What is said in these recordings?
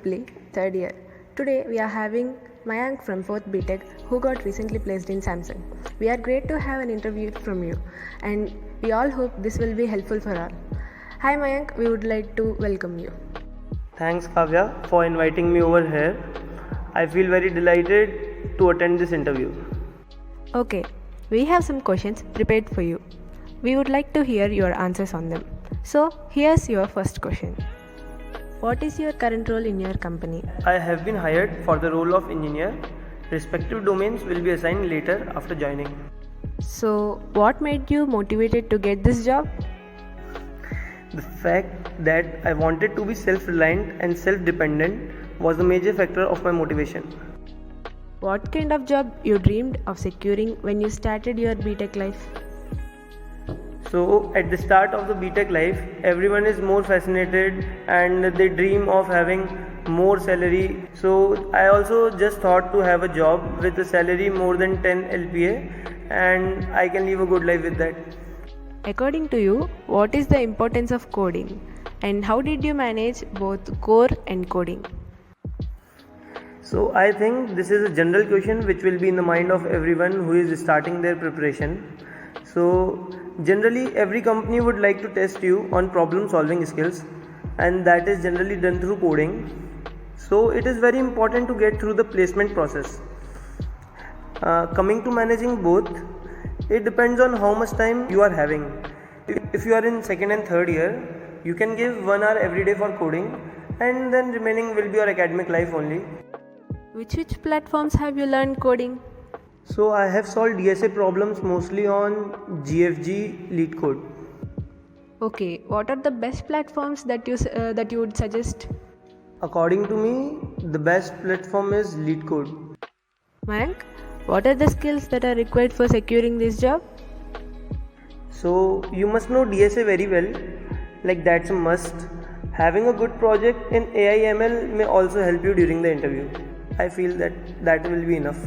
IEEE, third year. Today we are having Mayank from 4th BTech who got recently placed in Samsung. We are great to have an interview from you and we all hope this will be helpful for all. Hi Mayank, we would like to welcome you. Thanks Kavya for inviting me over here. I feel very delighted to attend this interview. Okay, we have some questions prepared for you. We would like to hear your answers on them. So here's your first question. What is your current role in your company? I have been hired for the role of engineer. Respective domains will be assigned later after joining. So what made you motivated to get this job? The fact that I wanted to be self-reliant and self-dependent was the major factor of my motivation. What kind of job you dreamed of securing when you started your BTech life? So at the start of the BTech life, everyone is more fascinated and they dream of having more salary. So I also just thought to have a job with a salary more than 10 LPA and I can live a good life with that. According to you, what is the importance of coding and how did you manage both core and coding? So I think this is a general question which will be in the mind of everyone who is starting their preparation. So generally every company would like to test you on problem solving skills and that is generally done through coding. So it is very important to get through the placement process. Coming to managing both, it depends on how much time you are having. If you are in second and third year, you can give 1 hour every day for coding and then remaining will be your academic life only. Which platforms have you learned coding? So I have solved DSA problems mostly on GFG lead code. Okay, what are the best platforms that you would suggest? According to me, the best platform is lead code. Mayank, what are the skills that are required for securing this job? So you must know DSA very well, like that's a must. Having a good project in AI ML may also help you during the interview. I feel that will be enough.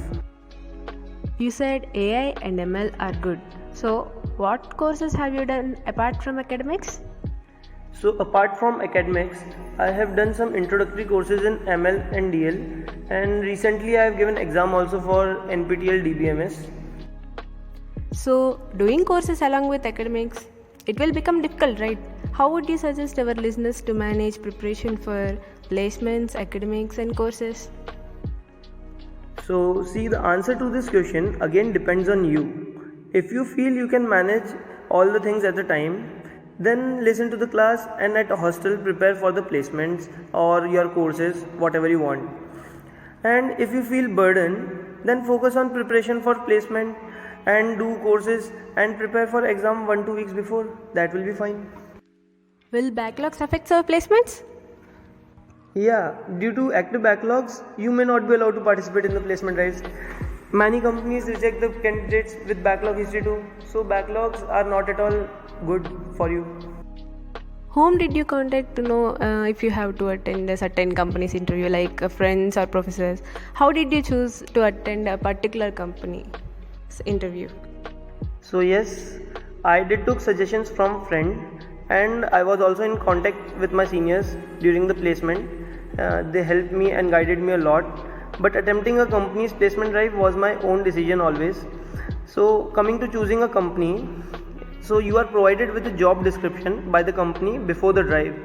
You said AI and ML are good. So what courses have you done apart from academics? So apart from academics, I have done some introductory courses in ML and DL and recently I have given exam also for NPTEL DBMS. So doing courses along with academics, it will become difficult, right? How would you suggest our listeners to manage preparation for placements, academics and courses? So see, the answer to this question again depends on you. If you feel you can manage all the things at the time, then listen to the class and at a hostel prepare for the placements or your courses, whatever you want. And if you feel burdened, then focus on preparation for placement and do courses and prepare for exam 1-2 weeks before. That will be fine. Will backlogs affect our placements? Yeah, due to active backlogs, you may not be allowed to participate in the placement drives. Many companies reject the candidates with backlog history too. So backlogs are not at all good for you. Whom did you contact to know if you have to attend a certain company's interview, like friends or professors? How did you choose to attend a particular company's interview? So yes, I did took suggestions from friend and I was also in contact with my seniors during the placement. They helped me and guided me a lot. But attempting a company's placement drive was my own decision always. So coming to choosing a company, so you are provided with a job description by the company before the drive.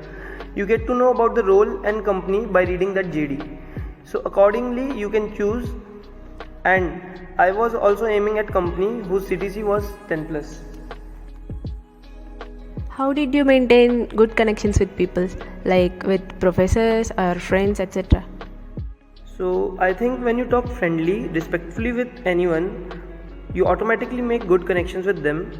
You get to know about the role and company by reading that JD. So accordingly you can choose, and I was also aiming at company whose CTC was 10+. How did you maintain good connections with people, like with professors or friends, etc.? So I think when you talk friendly, respectfully with anyone, you automatically make good connections with them.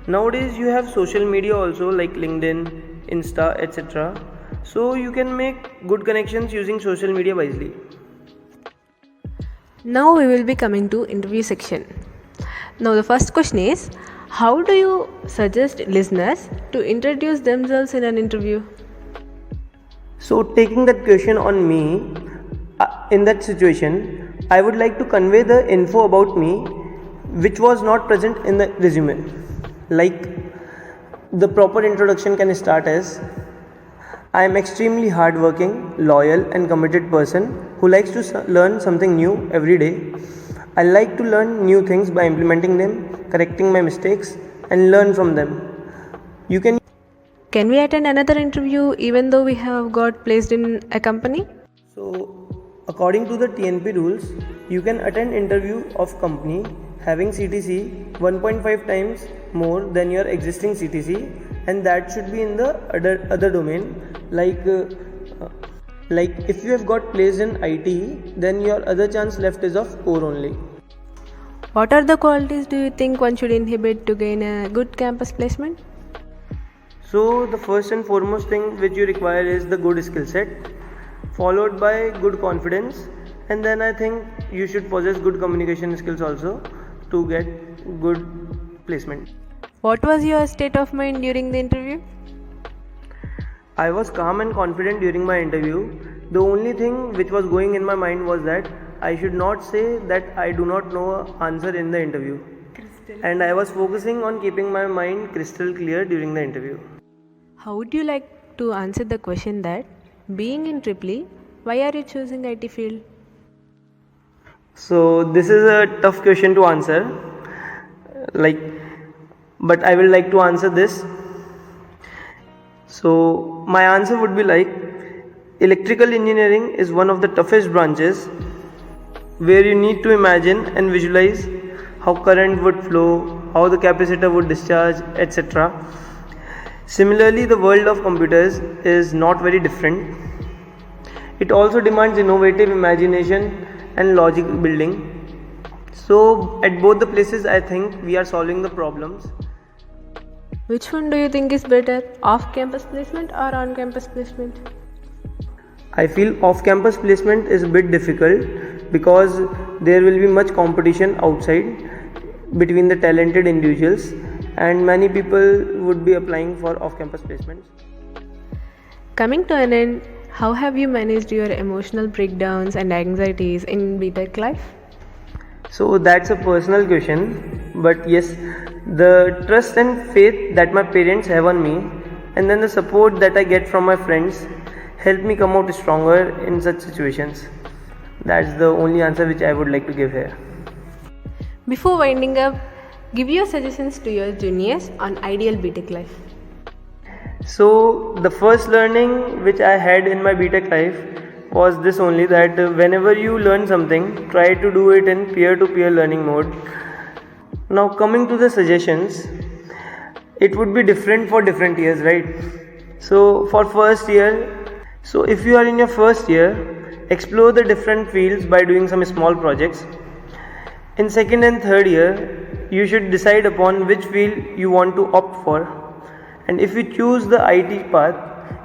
Nowadays you have social media also like LinkedIn, Insta, etc. So you can make good connections using social media wisely. Now we will be coming to interview section. Now the first question is, how do you suggest listeners to introduce themselves in an interview? So taking that question on me, in that situation, I would like to convey the info about me which was not present in the resume. Like the proper introduction can start as, I am extremely hardworking, loyal and committed person who likes to learn something new every day. I like to learn new things by implementing them, correcting my mistakes and learn from them. You can Can we attend another interview even though we have got placed in a company? According to the TNP rules, you can attend interview of company having CTC 1.5 times more than your existing CTC, and that should be in the other domain like if you have got placed in IT, then your other chance left is of core only. What are the qualities do you think one should inhibit to gain a good campus placement? So the first and foremost thing which you require is the good skill set, followed by good confidence, and then I think you should possess good communication skills also to get good placement. What was your state of mind during the interview? I was calm and confident during my interview. The only thing which was going in my mind was that I should not say that I do not know an answer in the interview. And I was focusing on keeping my mind crystal clear during the interview. How would you like to answer the question that, being in EEE, why are you choosing IT field? So this is a tough question to answer, but I will like to answer this. So my answer would be like, electrical engineering is one of the toughest branches where you need to imagine and visualize how current would flow, how the capacitor would discharge, etc. Similarly, the world of computers is not very different. It also demands innovative imagination and logic building. So at both the places, I think we are solving the problems. Which one do you think is better, off-campus placement or on-campus placement? I feel off-campus placement is a bit difficult because there will be much competition outside between the talented individuals, and many people would be applying for off-campus placements. Coming to an end, how have you managed your emotional breakdowns and anxieties in BTech life? So that's a personal question, but yes, the trust and faith that my parents have on me, and then the support that I get from my friends help me come out stronger in such situations. That's the only answer which I would like to give here. Before winding up, give your suggestions to your juniors on ideal BTech life. So the first learning which I had in my BTech life was this only, that whenever you learn something, try to do it in peer-to-peer learning mode. Now coming to the suggestions, it would be different for different years, right? So for first year, so if you are in your first year, explore the different fields by doing some small projects. In second and third year, you should decide upon which field you want to opt for. And if you choose the IT path,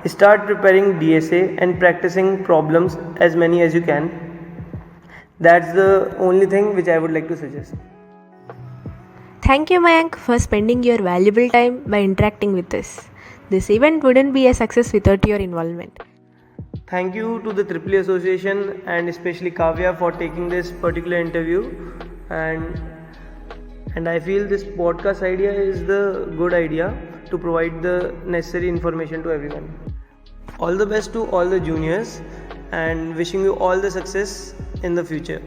start preparing DSA and practicing problems as many as you can. That's the only thing which I would like to suggest. Thank you, Mayank, for spending your valuable time by interacting with us. This event wouldn't be a success without your involvement. Thank you to the EEE Association and especially Kavya for taking this particular interview. And I feel this podcast idea is the good idea to provide the necessary information to everyone. All the best to all the juniors and wishing you all the success in the future.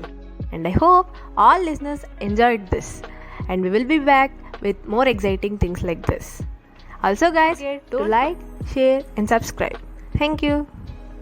And I hope all listeners enjoyed this. And we will be back with more exciting things like this. Also guys, don't forget to like, share and subscribe. Thank you.